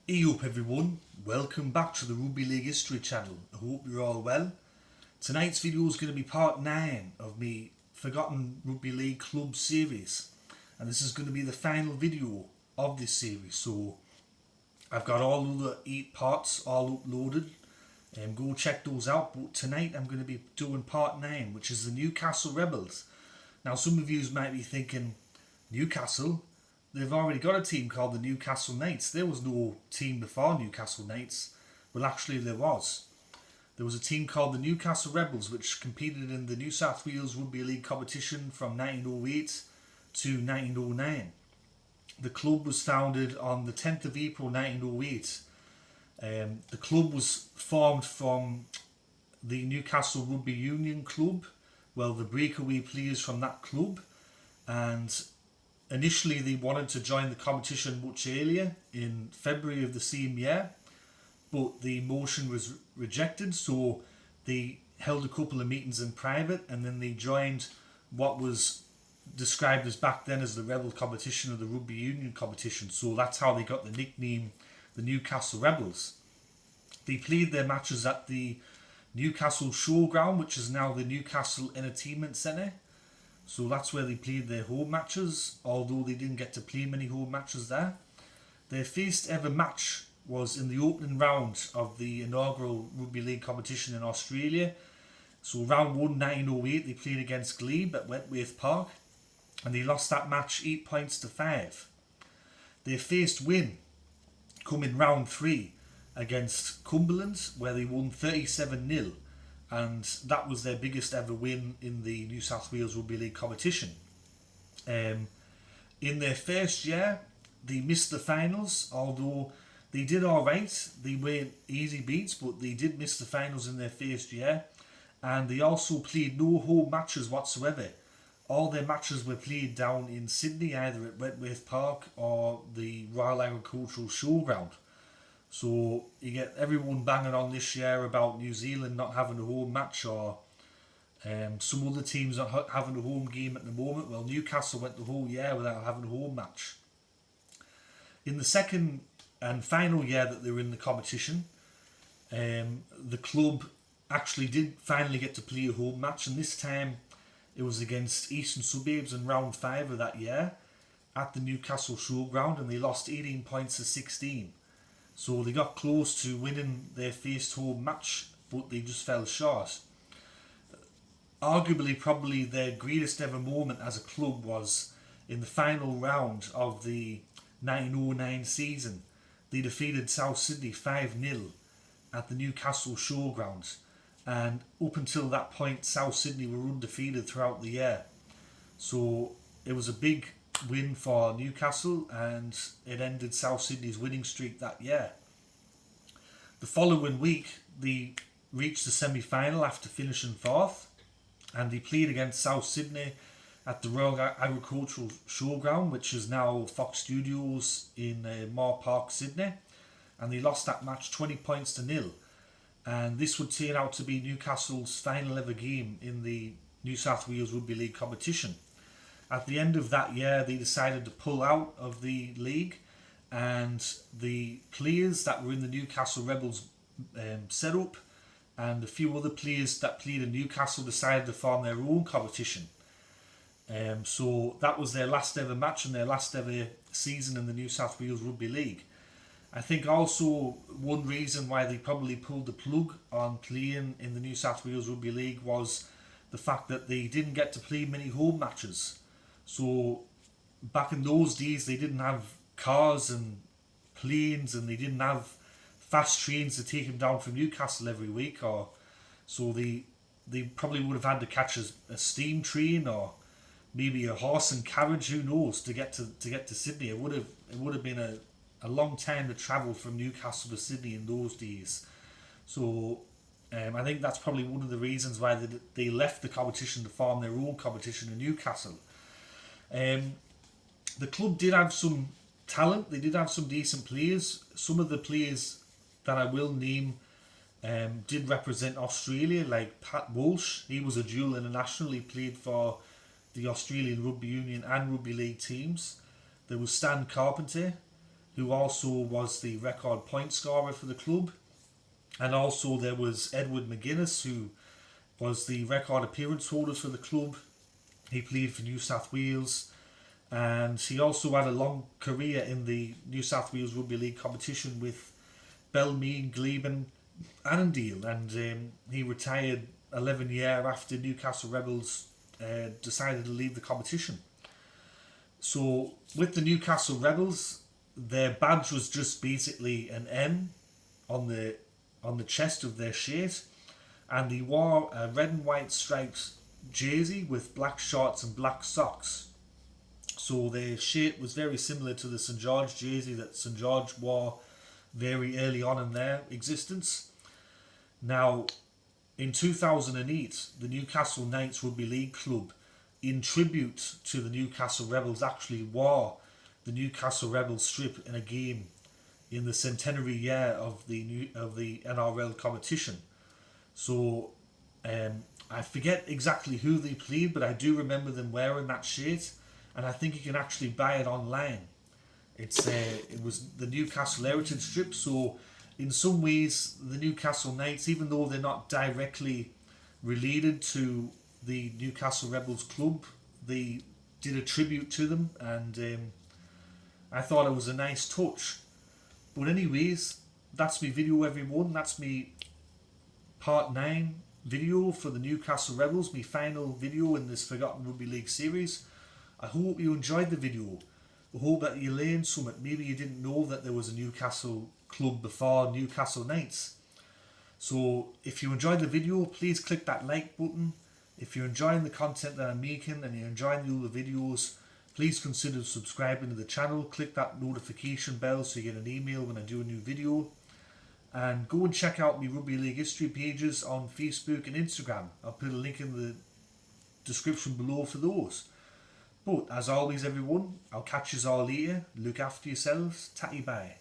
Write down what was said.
Hey up everyone, welcome back to the Rugby League History channel. I hope you're all well. Tonight's video is going to be part 9 of me Forgotten Rugby League Club series, and this is going to be the final video of this series. So I've got all the 8 parts all uploaded, and go check those out. But tonight I'm going to be doing part 9, which is the Newcastle Rebels. Now some of you might be thinking, Newcastle? They've already got a team called the Newcastle Knights. There was no team before Newcastle Knights. Well, actually there was. There was a team called the Newcastle Rebels, which competed in the New South Wales Rugby League competition from 1908 to 1909. The club was founded on the 10th of April 1908. The club was formed from the Newcastle Rugby Union Club, well, the breakaway players from that club, and initially they wanted to join the competition much earlier in February of the same year, but the motion was rejected, so they held a couple of meetings in private and then they joined what was described as back then as the Rebel competition or the Rugby Union competition. So that's how they got the nickname the Newcastle Rebels. They played their matches at the Newcastle Showground, which is now the Newcastle Entertainment Centre. So that's where they played their home matches, although they didn't get to play many home matches there. Their first ever match was in the opening round of the inaugural Rugby League competition in Australia. So round 1, 1908, they played against Glebe at Wentworth Park, and they lost that match 8 points to 5. Their first win come in round 3 against Cumberland, where they won 37-0. And that was their biggest ever win in the New South Wales Rugby League competition. In their first year, they missed the finals, although they did alright. They weren't easy beats, but they did miss the finals in their first year. And they also played no home matches whatsoever. All their matches were played down in Sydney, either at Wentworth Park or the Royal Agricultural Showground. So you get everyone banging on this year about New Zealand not having a home match, or some other teams not having a home game at the moment. Well, Newcastle went the whole year without having a home match. In the second and final year that they were in the competition, the club actually did finally get to play a home match, and this time it was against Eastern Suburbs in round 5 of that year at the Newcastle Showground, and they lost 18 points to 16. So they got close to winning their first home match, but they just fell short. Arguably, probably their greatest ever moment as a club was in the final round of the 1909 season. They defeated South Sydney 5-0 at the Newcastle Showgrounds, and up until that point South Sydney were undefeated throughout the year. So it was a big win for Newcastle, and it ended South Sydney's winning streak that year. The following week they reached the semi-final after finishing 4th, and they played against South Sydney at the Royal Agricultural Showground, which is now Fox Studios in Moore Park, Sydney, and they lost that match 20 points to 0. And this would turn out to be Newcastle's final ever game in the New South Wales Rugby League competition. At the end of that year, they decided to pull out of the league, and the players that were in the Newcastle Rebels setup and a few other players that played in Newcastle decided to form their own competition. So that was their last ever match and their last ever season in the New South Wales Rugby League. I think also one reason why they probably pulled the plug on playing in the New South Wales Rugby League was the fact that they didn't get to play many home matches. So back in those days they didn't have cars and planes, and they didn't have fast trains to take them down from Newcastle every week, or so they probably would have had to catch a steam train or maybe a horse and carriage, who knows, to get to Sydney. It would have been a long time to travel from Newcastle to Sydney in those days. So I think that's probably one of the reasons why they left the competition to form their own competition in Newcastle. The club did have some talent. They did have some decent players. Some of the players that I will name did represent Australia, like Pat Walsh. He was a dual international. He played for the Australian Rugby Union and Rugby League teams. There was Stan Carpenter, who also was the record point scorer for the club. And also there was Edward McGuinness, who was the record appearance holder for the club. He played for New South Wales, and he also had a long career in the New South Wales Rugby League competition with Belmead, Glebe and Annandale, and he retired 11 years after Newcastle Rebels decided to leave the competition. So with the Newcastle Rebels, their badge was just basically an M on the chest of their shirt, and they wore a red and white striped jersey with black shorts and black socks. So their shirt was very similar to the St George jersey that St George wore very early on in their existence. Now, in 2008, the Newcastle Knights Rugby League Club, in tribute to the Newcastle Rebels, actually wore the Newcastle Rebels strip in a game in the centenary year of the NRL competition. So I forget exactly who they played, but I do remember them wearing that shirt, and I think you can actually buy it online. It was the Newcastle Heritage strip, so in some ways the Newcastle Knights, even though they're not directly related to the Newcastle Rebels club, they did a tribute to them, and I thought it was a nice touch. But anyways, that's me video, everyone. That's me part 9 video for the Newcastle Rebels, my final video in this Forgotten Rugby League series. I hope you enjoyed the video. I hope that you learned something. Maybe you didn't know that there was a Newcastle club before Newcastle Knights. So if you enjoyed the video, please click that like button. If you're enjoying the content that I'm making and you're enjoying the other videos, please consider subscribing to the channel. Click that notification bell so you get an email when I do a new video. And go and check out my Rugby League history pages on Facebook and Instagram. I'll put a link in the description below for those. But as always, everyone, I'll catch you all later. Look after yourselves. Tatty bye.